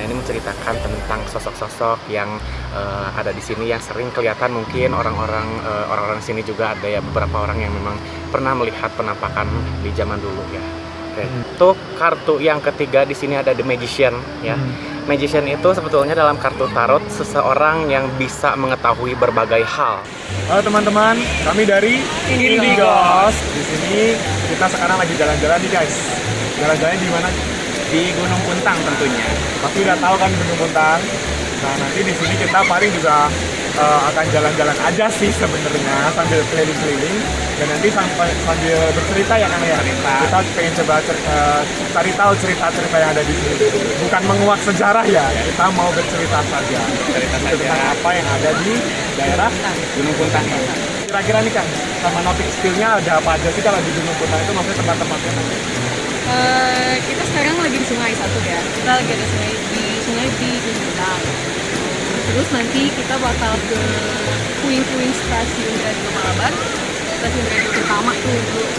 ini menceritakan tentang sosok-sosok yang ada di sini yang sering kelihatan. Mungkin orang-orang sini juga ada ya beberapa orang yang memang pernah melihat penampakan di zaman dulu ya. Oke. Untuk kartu yang ketiga di sini ada The Magician ya. Magician itu sebetulnya dalam kartu tarot seseorang yang bisa mengetahui berbagai hal. Halo teman-teman, kami dari Indigos. Di sini kita sekarang lagi jalan-jalan nih guys. Jalan-jalan di mana? Di Gunung Puntang tentunya. Pasti udah tahu kan Gunung Puntang. Nah nanti di sini kita paling juga akan jalan-jalan aja sih sebenarnya sambil keliling-keliling dan nanti sambil bercerita ya kan ya. Kita pengen coba cari tahu cerita-cerita yang ada di sini. Bukan menguak sejarah ya, kita mau bercerita saja. Tentang apa yang ada di daerah Gunung Puntang. Kira-kira nih kan sama notik skillnya ada apa aja sih kalau di Gunung Puntang itu, maksudnya tempat-tempatnya nanti? Kita sekarang lagi di sungai satu ya. Kita lagi ada sungai di Gunung Puntang. Terus nanti kita bakal ke puing-puing stasiun Radio Malabar, stasiun radio pertama tuh dulu.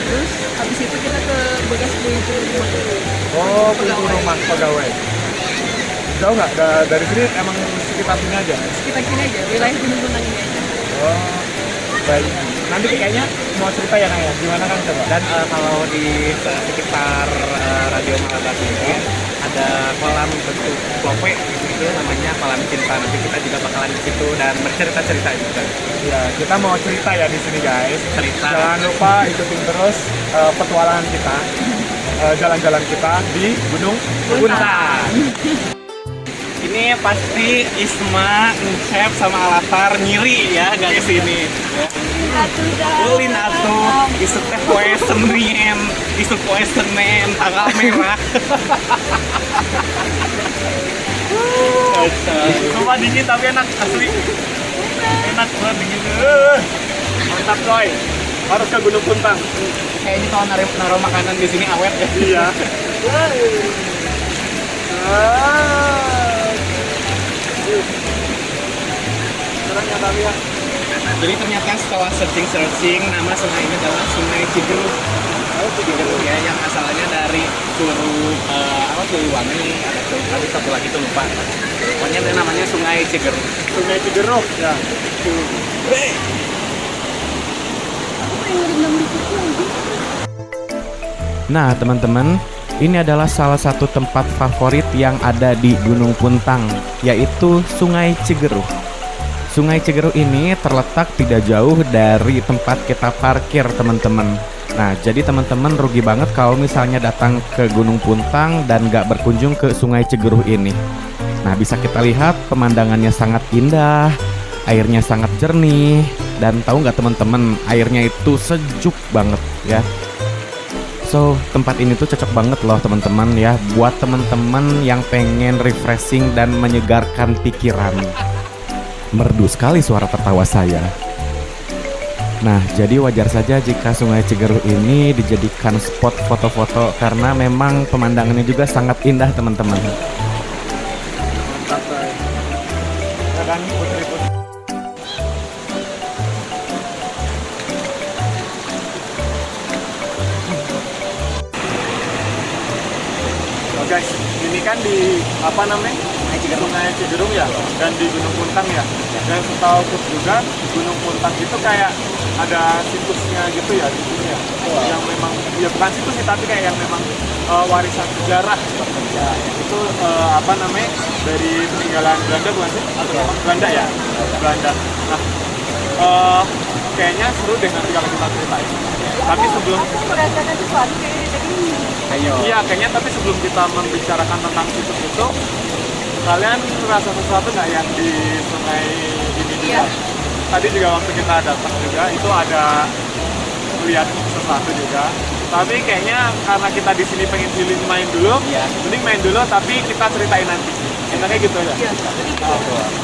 Terus habis itu kita ke bekas puing-puing rumah dulu. Oh, puing rumah pegawai. Jauh nggak dari sini? Emang sekitar sini aja? Sekitar sini aja, wilayah Gunung Puntang ini aja. Oh, baik. Nanti kayaknya mau cerita ya Kang ya, gimana Kang coba? Dan kalau di sekitar Radio Malabar ini ada kolam bentuk lope, itu namanya kolam cinta. Nanti kita juga bakalan di situ dan bercerita-cerita juga. Ya, kita mau cerita ya di sini guys. Cerita. Jangan lupa ikutin terus petualangan kita, jalan-jalan kita di Gunung Puntang. Ini pasti Isma, Chef sama Alatar nyiri ya gak kesini. Ulin atuh, isu teh poe Senin, isu poe Senin, tanggal merah. Coba dingin tapi enak asli. Enak banget dingin. Mantap coy. Harus ke Gunung Puntang. Kayaknya kalau naruh makanan di sini awet ya. Iya. Sekarang ya tapi ya. Jadi ternyata setelah searching nama sungai ini adalah Sungai Cigeruk. Cigeruk ya, yang asalnya dari Curug Siliwangi, ada satu lagi tuh lupa. Pokoknya namanya Sungai Cigeruk. Sungai Cigeruk ya. Nah teman-teman, ini adalah salah satu tempat favorit yang ada di Gunung Puntang, yaitu Sungai Cigeruk. Sungai Cigeruk ini terletak tidak jauh dari tempat kita parkir teman-teman. Nah jadi teman-teman rugi banget kalau misalnya datang ke Gunung Puntang dan gak berkunjung ke Sungai Cigeruk ini. Nah bisa kita lihat pemandangannya sangat indah, airnya sangat jernih, dan tahu nggak teman-teman, airnya itu sejuk banget ya. So, tempat ini tuh cocok banget loh teman-teman ya, buat teman-teman yang pengen refreshing dan menyegarkan pikiran. Merdu sekali suara tertawa saya. Nah, jadi wajar saja jika Sungai Cigeruk ini dijadikan spot foto-foto karena memang pemandangannya juga sangat indah teman-teman. Mantap coy. Ya kan putri-putri. Guys, ini kan di apa namanya? Sungai Cigeruk ya, dan di Gunung Puntang ya. Dan setahu aku juga Gunung Puntang itu kayak ada situsnya gitu ya di sini ya. Yang memang ya bukan situs sih, tapi kayak yang memang warisan sejarah. Ya, itu apa namanya? Dari peninggalan Belanda bukan sih? Atau apa? Belanda ya? Belanda. Nah, kayaknya seru deh nanti kalau kita ceritain. Tapi sebelum Merasakan sesuatu kayaknya dari ini. iya, kayaknya tapi sebelum kita membicarakan tentang situs itu, kalian merasa sesuatu nggak yang di sungai ini juga? Iya. Tadi juga waktu kita datang juga itu ada lihat sesuatu juga. Tapi kayaknya karena kita di sini pengen feeling main dulu, mending main dulu tapi kita ceritain nanti. Enaknya gitu ya. Iya,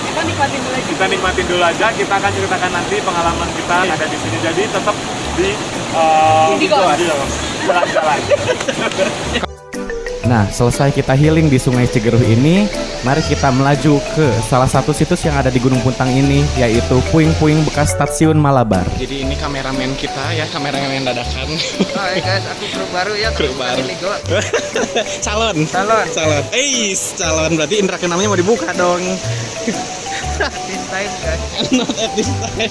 kita nikmatin dulu aja. Kita nikmatin dulu aja, kita akan ceritakan nanti pengalaman kita ada di sini. Jadi tetap di Indigos. jalan-jalan. Nah, selesai kita healing di Sungai Cigeruh ini, mari kita melaju ke salah satu situs yang ada di Gunung Puntang ini, yaitu puing-puing bekas stasiun Malabar. Jadi ini kameramen kita ya, kameramen dadakan. Hai guys, aku kru baru ya. Kru baru. Ligo. Calon. Calon. Calon. Berarti indra keenamnya mau dibuka dong. This time guys. Not at this time.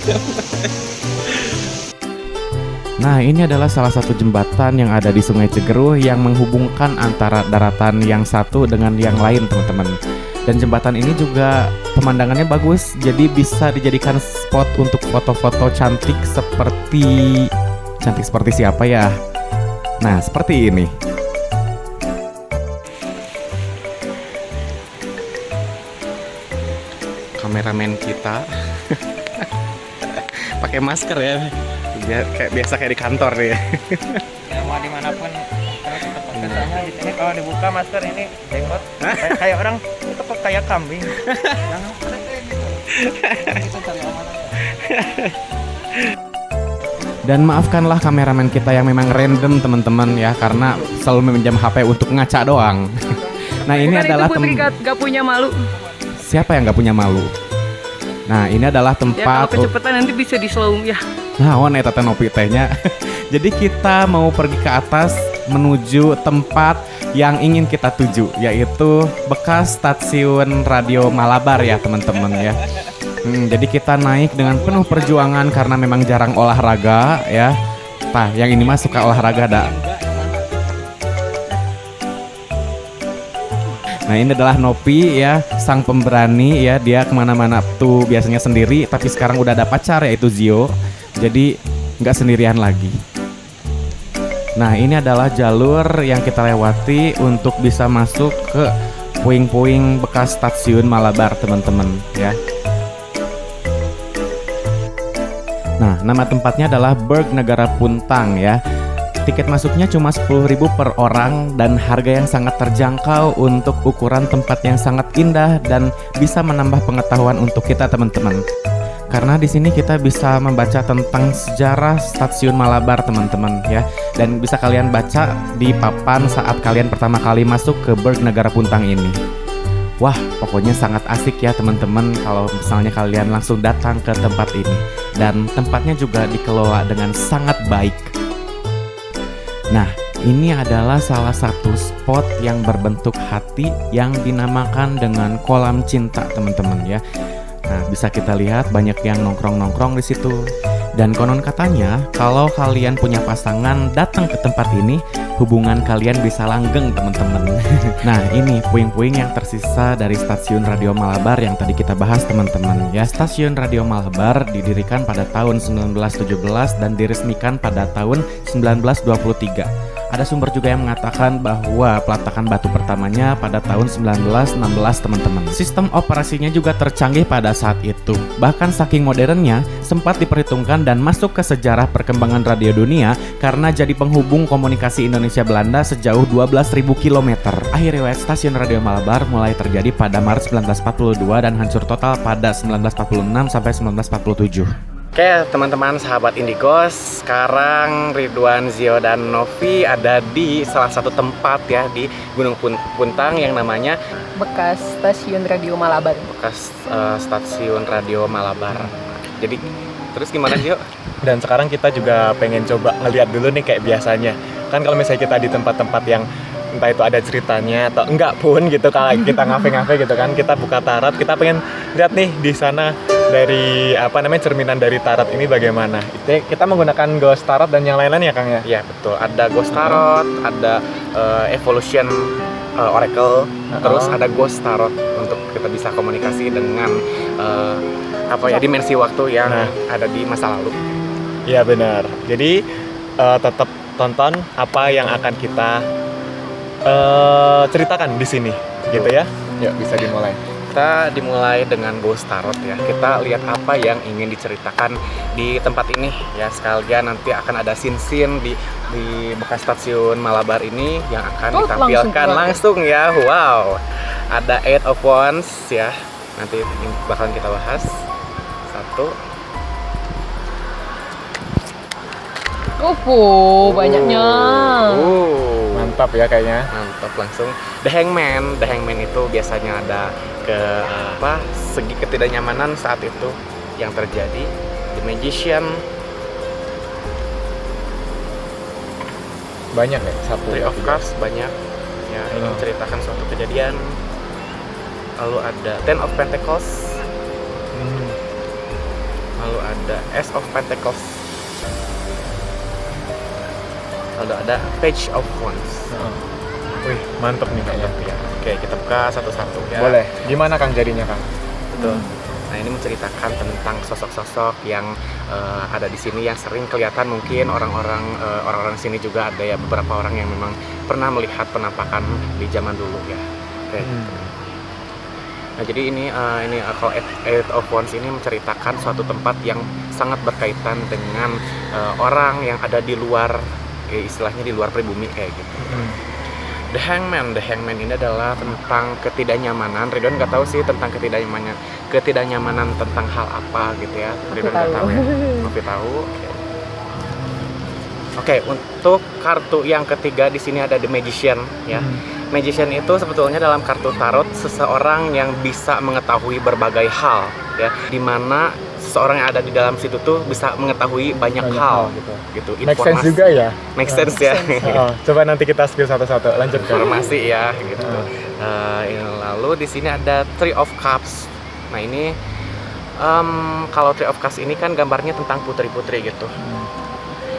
Nah, ini adalah salah satu jembatan yang ada di Sungai Cigeruh yang menghubungkan antara daratan yang satu dengan yang lain, teman-teman. Dan jembatan ini juga pemandangannya bagus, jadi bisa dijadikan spot untuk foto-foto cantik seperti siapa ya? Nah, seperti ini. Kameramen kita pakai masker ya. Kayak biasa kayak di kantor ya. Ya mau dimanapun terus tetap biasanya di sini kalau dibuka masker ini jenggot kayak orang itu kok kayak kambing. Jangan kayak gitu. Itu cari aman. Dan maafkanlah kameramen kita yang memang random, teman-teman ya, karena selalu meminjam HP untuk ngaca doang. Nah, ini adalah gak punya malu. Siapa yang nggak punya malu? Nah, ini adalah Ya kalau tempat. kecepatan nanti bisa di slow ya. Nah, eta teh nopi tehnya. Jadi kita mau pergi ke atas menuju tempat yang ingin kita tuju, yaitu bekas stasiun radio Malabar ya, teman-teman ya. Jadi kita naik dengan penuh perjuangan karena memang jarang olahraga ya. Nah, yang ini mah suka olahraga dah. Nah, ini adalah Nopi ya, sang pemberani ya. Dia kemana-mana tuh biasanya sendiri, tapi sekarang udah ada pacar yaitu Zio. Jadi nggak sendirian lagi. Nah, ini adalah jalur yang kita lewati untuk bisa masuk ke puing-puing bekas stasiun Malabar, teman-teman ya. Nah, nama tempatnya adalah Burg Negara Puntang ya. Tiket masuknya cuma 10.000 per orang dan harga yang sangat terjangkau untuk ukuran tempat yang sangat indah dan bisa menambah pengetahuan untuk kita, teman-teman. Karena di sini kita bisa membaca tentang sejarah stasiun Malabar, teman-teman ya. Dan bisa kalian baca di papan saat kalian pertama kali masuk ke Burg Negara Puntang ini. Wah, pokoknya sangat asik ya, teman-teman, kalau misalnya kalian langsung datang ke tempat ini. Dan tempatnya juga dikelola dengan sangat baik. Nah, ini adalah salah satu spot yang berbentuk hati yang dinamakan dengan kolam cinta, teman-teman ya. Nah, bisa kita lihat banyak yang nongkrong-nongkrong di situ. Dan konon katanya, kalau kalian punya pasangan datang ke tempat ini, hubungan kalian bisa langgeng, teman-teman. Nah, ini puing-puing yang tersisa dari stasiun Radio Malabar yang tadi kita bahas, teman-teman ya. Stasiun Radio Malabar didirikan pada tahun 1917 dan diresmikan pada tahun 1923. Ada sumber juga yang mengatakan bahwa peletakan batu pertamanya pada tahun 1916, teman-teman. Sistem operasinya juga tercanggih pada saat itu. Bahkan saking modernnya, sempat diperhitungkan dan masuk ke sejarah perkembangan radio dunia karena jadi penghubung komunikasi Indonesia-Belanda sejauh 12.000 km. Akhir riwayat stasiun Radio Malabar mulai terjadi pada Maret 1942 dan hancur total pada 1946 sampai 1947. Oke, teman-teman sahabat Indigo, sekarang Ridwan, Zio, dan Novi ada di salah satu tempat ya di Gunung Puntang yang namanya Bekas stasiun radio Malabar. bekas stasiun radio Malabar. Jadi terus gimana, Zio? Dan sekarang kita juga pengen coba ngeliat dulu nih kayak biasanya. Kan kalau misalnya kita di tempat-tempat yang entah itu ada ceritanya atau enggak pun gitu, kalau kita ngafe-ngafe gitu kan, kita buka tarot, kita pengen lihat nih di sana dari cerminan dari tarot ini bagaimana. Itu kita menggunakan ghost tarot dan yang lain-lain ya, Kang ya. Ya betul, ada ghost tarot, ada evolution oracle, terus ada ghost tarot untuk kita bisa komunikasi dengan dimensi waktu yang ada di masa lalu. Iya benar. Jadi tetap tonton apa yang akan kita ceritakan di sini, gitu ya. Yuk, bisa dimulai. Kita dimulai dengan ghost tarot ya. Kita lihat apa yang ingin diceritakan di tempat ini ya. Sekalian nanti akan ada scene-scene di bekas stasiun Malabar ini yang akan ditampilkan langsung ya. Wow. Ada Eight of Wands ya. Nanti bakalan kita bahas. Satu. Banyaknya. Mantap. Mantap ya kayaknya. Mantap, langsung The Hangman itu biasanya ada segi ketidaknyamanan saat itu yang terjadi. The Magician, Banyak ya, satu Three ya, of tiga. Cups banyak ya, ini Oh. menceritakan suatu kejadian. Lalu ada Ten of Pentacles, Hmm. lalu ada Ace of Pentacles, lalu ada Page of Wands. Heeh. Wih, mantep nih kayaknya. Ya. Oke, kita buka satu-satu ya. Boleh. Gimana Kang jadinya Kang? Betul. Nah, ini menceritakan tentang sosok-sosok yang ada di sini yang sering kelihatan, mungkin orang-orang sini juga ada ya beberapa orang yang memang pernah melihat penampakan di zaman dulu ya. Oke. Nah, jadi ini kalau Eight of Wands ini menceritakan suatu tempat yang sangat berkaitan dengan orang yang ada di luar, istilahnya di luar pribumi kayak gitu. The Hangman ini adalah tentang ketidaknyamanan. Ridwan nggak tahu sih tentang ketidaknyamanan tentang hal apa gitu ya. Ridwan nggak tahu ya. Novi tahu. Oke, untuk kartu yang ketiga di sini ada The Magician ya. Magician itu sebetulnya dalam kartu tarot seseorang yang bisa mengetahui berbagai hal ya, dimana seseorang yang ada di dalam situ tuh bisa mengetahui banyak hal gitu. Make sense juga ya. Make sense ya. Oh, coba nanti kita spill satu-satu. Lanjut Kang. Informasi ya gitu. Lalu di sini ada Three of Cups. Nah ini kalau Three of Cups ini kan gambarnya tentang putri-putri gitu.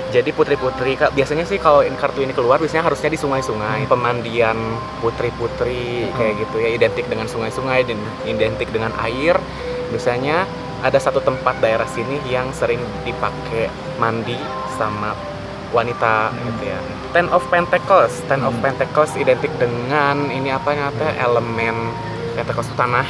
Jadi putri-putri biasanya sih kalau kartu ini keluar biasanya harusnya di sungai-sungai, pemandian putri-putri kayak gitu ya, identik dengan sungai-sungai dan identik dengan air. Biasanya ada satu tempat daerah sini yang sering dipakai mandi sama wanita gitu ya. Ten of Pentacles identik dengan ini elemen Pentacles itu tanah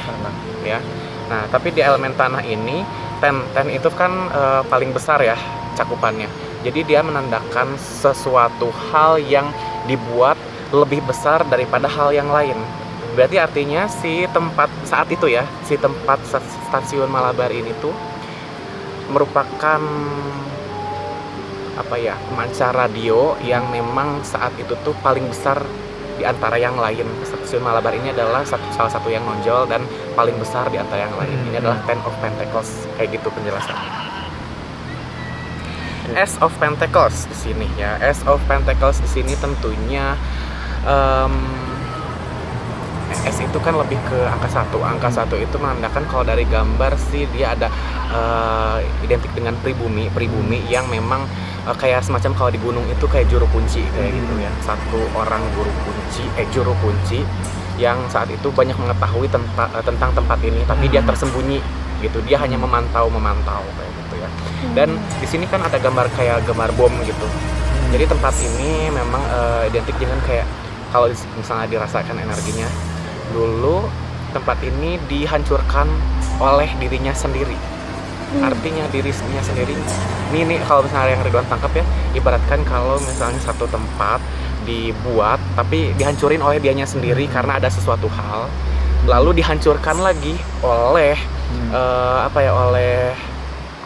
ya. Nah, tapi di elemen tanah ini ten itu kan paling besar ya cakupannya. Jadi dia menandakan sesuatu hal yang dibuat lebih besar daripada hal yang lain. Berarti artinya si tempat saat itu ya, si tempat stasiun Malabar ini tuh merupakan pemancar radio yang memang saat itu tuh paling besar di antara yang lain. Stasiun Malabar ini adalah salah satu yang nonjol dan paling besar di antara yang lain. Ini adalah Ten of Pentacles, kayak gitu penjelasannya. Ace of Pentacles di sini ya. Ace of Pentacles di sini tentunya S itu kan lebih ke angka 1. Angka 1 itu menandakan kalau dari gambar sih dia ada identik dengan pribumi yang memang kayak semacam kalau di gunung itu kayak juru kunci kayak gitu ya. Satu orang juru kunci yang saat itu banyak mengetahui tentang tempat ini, tapi dia tersembunyi gitu. Dia hanya memantau kayak gitu ya. Dan di sini kan ada gambar kayak gambar bom gitu. Jadi tempat ini memang identik dengan kayak kalau misalnya dirasakan energinya, dulu tempat ini dihancurkan oleh dirinya sendiri. Artinya dirinya sendiri. Ini kalau misalnya yang Ridwan tangkap ya, ibaratkan kalau misalnya satu tempat dibuat tapi dihancurin oleh dianya sendiri karena ada sesuatu hal, lalu dihancurkan lagi oleh oleh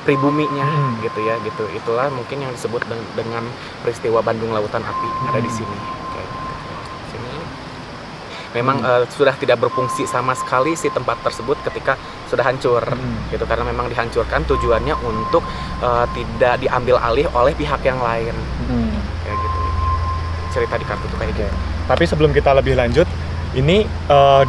pribuminya gitu ya, gitu. Itulah mungkin yang disebut dengan peristiwa Bandung Lautan Api ada di sini. Kayak gitu. Sini memang sudah tidak berfungsi sama sekali si tempat tersebut ketika sudah hancur gitu, karena memang dihancurkan tujuannya untuk tidak diambil alih oleh pihak yang lain. Kayak gitu. Cerita di kartu itu kayak gitu. Tapi sebelum kita lebih lanjut, ini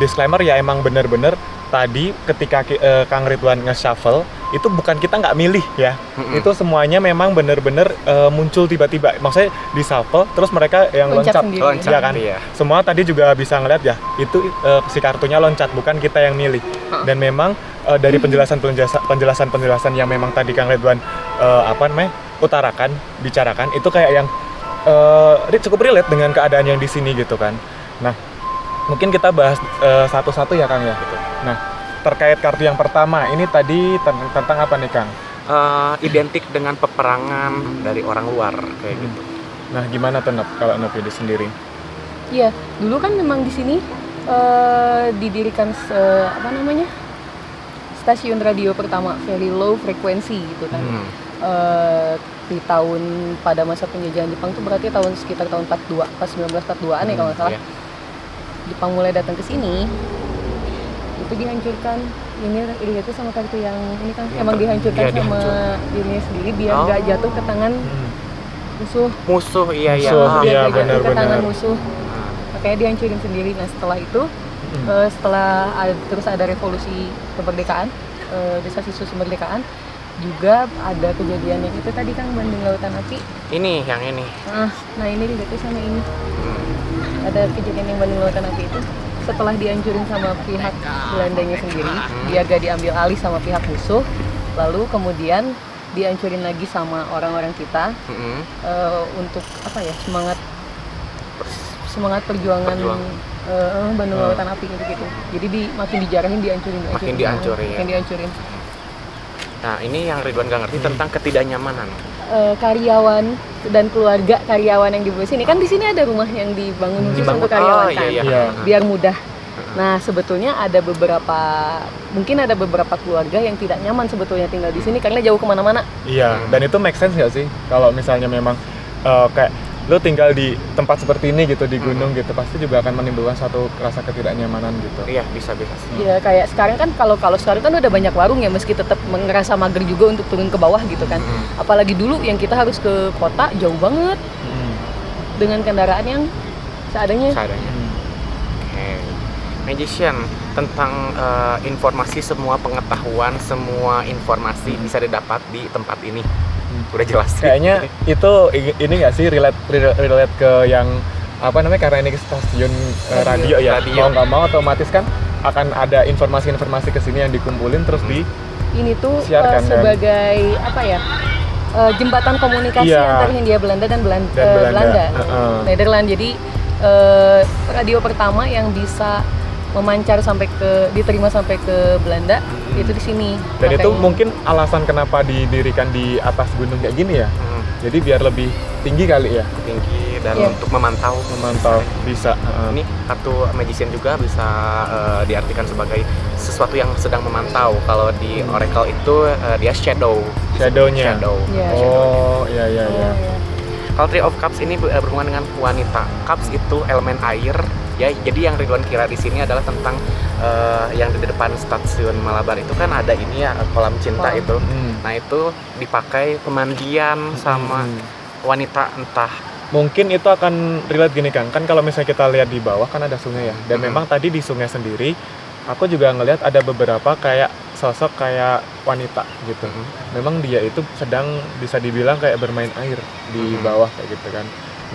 disclaimer ya, emang bener-bener tadi ketika Kang Ridwan nge-shuffle itu bukan kita nggak milih ya, itu semuanya memang bener-bener muncul tiba-tiba. Maksudnya di shuffle terus mereka yang loncat ya kan. Iya. Semua tadi juga bisa ngeliat ya, itu si kartunya loncat, bukan kita yang milih. Dan memang dari penjelasan yang memang tadi Kang Ridwan bicarakan itu kayak yang cukup relate dengan keadaan yang di sini gitu kan. Nah, mungkin kita bahas satu-satu ya Kang ya. Nah, terkait kartu yang pertama ini tadi tentang apa nih Kang? Identik dengan peperangan dari orang luar kayak gitu. Nah, gimana tuh kalau Novi sendiri? Iya, dulu kan memang di sini didirikan stasiun radio pertama, very low frequency gitu kan. di tahun pada masa penjajahan Jepang tuh berarti sekitar tahun 42, pas 1942-an ya kalau nggak salah. Iya. Jepang mulai datang ke sini, itu dihancurkan. Ini itu sama kartu yang ini kan Yang emang dihancurkan iya, sama dirinya sendiri biar Oh. nggak jatuh ke tangan musuh. Musuh, iya iya. Musuh, Ah, iya, Biar nggak jatuh ke benar-benar. tangan musuh. ah. Makanya dihancurin sendiri. Nah setelah itu, terus ada revolusi kemerdekaan, desas desus kemerdekaan, juga ada kejadian yang itu tadi kan Bandung Lautan Api. Ini yang ini. Nah ini juga sama ini. Hmm. Ada kejadian yang Bandung Lautan Api itu setelah dihancurin sama pihak Belandanya sendiri, dia gak diambil alih sama pihak musuh, lalu kemudian dihancurin lagi sama orang-orang kita Mm-mm. untuk apa ya, semangat perjuangan Bandung Lautan Api gitu. Jadi makin dijarahin, dihancurin. Makin dihancurin, ya. Makin dihancurin. Nah ini yang Ridwan gak ngerti tentang ketidaknyamanan. Karyawan dan keluarga karyawan yang dibawa sini kan di sini ada rumah yang dibangun khusus untuk karyawan kan, iya. biar mudah. Nah sebetulnya mungkin ada beberapa keluarga yang tidak nyaman sebetulnya tinggal di sini karena jauh kemana-mana. Iya, dan itu make sense nggak sih? Kalau misalnya memang kayak lo tinggal di tempat seperti ini gitu, di gunung gitu, pasti juga akan menimbulkan suatu rasa ketidaknyamanan gitu. Iya bisa sih. Ya kayak sekarang kan kalau sekarang kan udah banyak warung ya, meski tetap ngerasa mager juga untuk turun ke bawah gitu kan. Apalagi dulu yang kita harus ke kota jauh banget dengan kendaraan yang seadanya. Oke. Magician, tentang informasi, semua pengetahuan, semua informasi bisa didapat di tempat ini. Udah jelas. Kayaknya itu ini nggak sih relate ke yang apa namanya, karena ini stasiun radio ya. Radio. Mau nggak mau otomatis kan akan ada informasi-informasi kesini yang dikumpulin terus di Ini tuh siarkan, kan? sebagai apa ya, jembatan komunikasi Iya. antara Hindia Belanda dan Belanda. Belanda, Nederland. Jadi radio pertama yang bisa memancar diterima sampai ke Belanda itu di sini. Dan itu Makanya- mungkin alasan kenapa didirikan di atas gunung kayak gini ya. Jadi biar lebih tinggi kali ya, Tinggi dan Iya. untuk memantau. bisa. Ini kartu magician juga bisa diartikan sebagai sesuatu yang sedang memantau. Kalau di Oracle itu dia shadow. Shadow-nya. Shadow. Iya. Oh, iya iya iya. Kalau Three of Cups ini berhubungan dengan wanita. Cups itu elemen air. Ya, jadi yang Ridwan kira di sini adalah tentang yang di depan stasiun Malabar itu kan ada ini ya, kolam cinta itu. Nah itu dipakai pemandian sama wanita entah. Mungkin itu akan relate gini kan kalau misalnya kita lihat di bawah kan ada sungai ya, dan memang tadi di sungai sendiri aku juga ngelihat ada beberapa kayak sosok kayak wanita gitu. Memang dia itu sedang bisa dibilang kayak bermain air di bawah kayak gitu kan.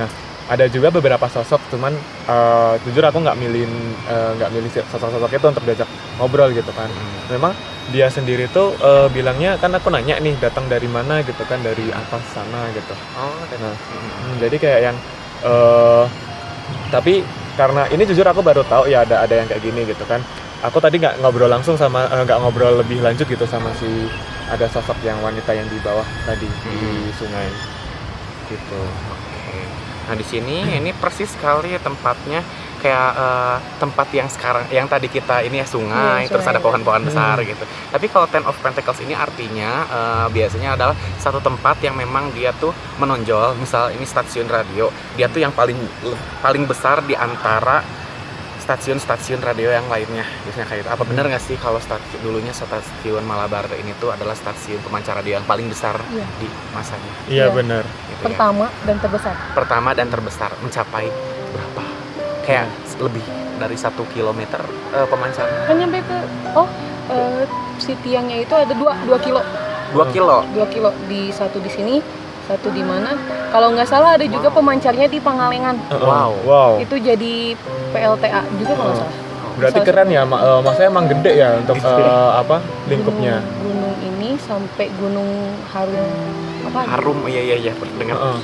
Nah ada juga beberapa sosok, cuman jujur aku nggak milih sosok-sosok itu untuk diajak ngobrol gitu kan. Memang dia sendiri tuh bilangnya, kan aku nanya nih datang dari mana gitu kan, dari atas sana gitu. Oh, Nah, jadi kayak yang tapi karena ini jujur aku baru tahu ya ada yang kayak gini gitu kan. Aku tadi nggak ngobrol langsung sama nggak ngobrol lebih lanjut gitu sama si ada sosok yang wanita yang di bawah tadi di sungai gitu. Nah di sini ini persis sekali tempatnya kayak tempat yang sekarang, yang tadi kita ini ya sungai, Iya, terus sungai. ada pohon-pohon besar gitu. Tapi kalau Ten of Pentacles ini artinya biasanya adalah satu tempat yang memang dia tuh menonjol. Misal ini stasiun radio, dia tuh yang paling besar di antara stasiun-stasiun radio yang lainnya. Biasanya kayak itu. Apa benar nggak sih kalau dulunya stasiun Malabar ini tuh adalah stasiun pemancar radio yang paling besar Iya. di masanya? Iya Iya. benar. Gitu ya. Pertama dan terbesar. Mencapai berapa? Kayak lebih dari 1 kilometer pemancarnya. Kan nyampe ke si tiangnya itu ada 2 kilo. 2 kilo. 2 kilo di satu di sini, satu di mana? Kalau nggak salah ada juga pemancarnya di Pangalengan. Wow. Itu jadi PLTA juga kalau nggak salah. Berarti Salah keren ya, maksudnya emang gede ya untuk lingkupnya. Gunung ini sampai Gunung Harum, iya dengar.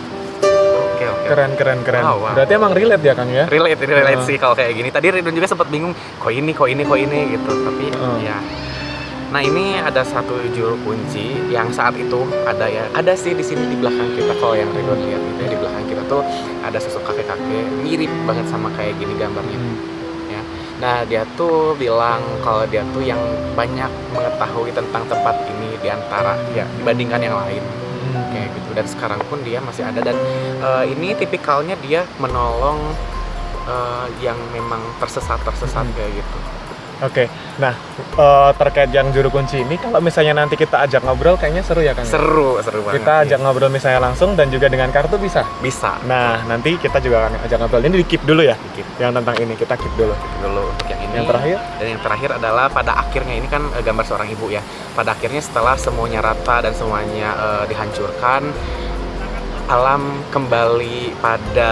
Oke. Keren. Wow. Berarti emang relate ya Kang ya? Relate sih kalau kayak gini. Tadi Ridwan juga sempat bingung, kok ini gitu. Tapi ya. Nah, ini ada satu juru kunci yang saat itu ada ya. Ada sih di sini di belakang kita, kalau yang Ridwan lihat gitu ya, di belakang kita tuh ada sosok kakek-kakek mirip banget sama kayak gini gambarnya. Ya. Nah, dia tuh bilang kalau dia tuh yang banyak mengetahui tentang tempat ini di antara ya dibandingkan yang lain. kayak gitu. Dan sekarang pun dia masih ada, dan ini tipikalnya dia menolong yang memang tersesat kayak gitu. Oke, nah terkait yang juru kunci ini, kalau misalnya nanti kita ajak ngobrol, kayaknya seru ya Kang? Seru banget. Kita ajak ngobrol misalnya langsung dan juga dengan kartu bisa? Bisa. Nah, nanti kita juga akan ajak ngobrol. Ini di-keep dulu ya? Di-keep. Yang tentang ini, kita keep dulu. Untuk yang ini. Yang terakhir? Dan yang terakhir adalah pada akhirnya, ini kan gambar seorang ibu ya. Pada akhirnya setelah semuanya rata dan semuanya dihancurkan, alam kembali pada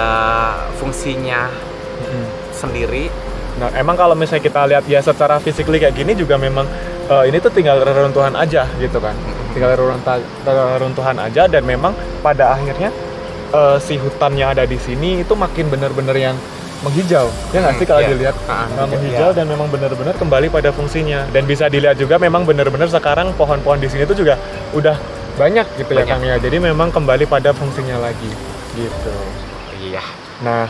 fungsinya sendiri. Nah, emang kalau misalnya kita lihat ya secara physically kayak gini juga memang ini tuh tinggal reruntuhan aja gitu kan. Tinggal reruntuhan aja, dan memang pada akhirnya si hutan yang ada di sini itu makin benar-benar yang menghijau. Ya nggak sih kalau dilihat menghijau dan memang benar-benar kembali pada fungsinya. Dan bisa dilihat juga memang benar-benar sekarang pohon-pohon di sini tuh juga udah banyak gitu ya Kang ya. Jadi memang kembali pada fungsinya lagi gitu. Iya. Nah,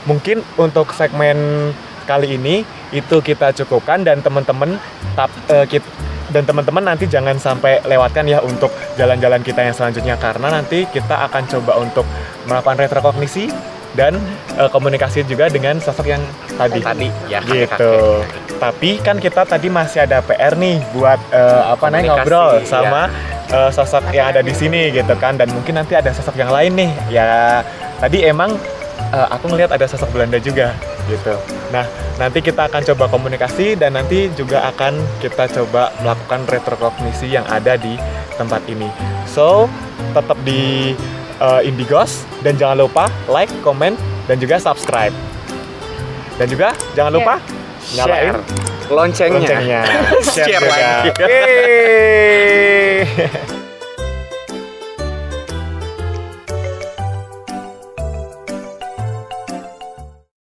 mungkin untuk segmen kali ini itu kita cukupkan, dan teman-teman nanti jangan sampai lewatkan ya untuk jalan-jalan kita yang selanjutnya, karena nanti kita akan coba untuk melakukan retrokognisi dan komunikasi juga dengan sosok yang tadi ya gitu. Tapi kan kita tadi masih ada PR nih buat ngobrol sama sosok yang ada di sini gitu kan, dan mungkin nanti ada sosok yang lain nih ya. Tadi emang aku ngelihat ada sosok Belanda juga gitu. Nah, nanti kita akan coba komunikasi, dan nanti juga akan kita coba melakukan retrokognisi yang ada di tempat ini. So, tetap di Indigos, dan jangan lupa like, comment, dan juga subscribe. Dan juga jangan lupa nyalain loncengnya. Share Share juga. lagi. Yeay.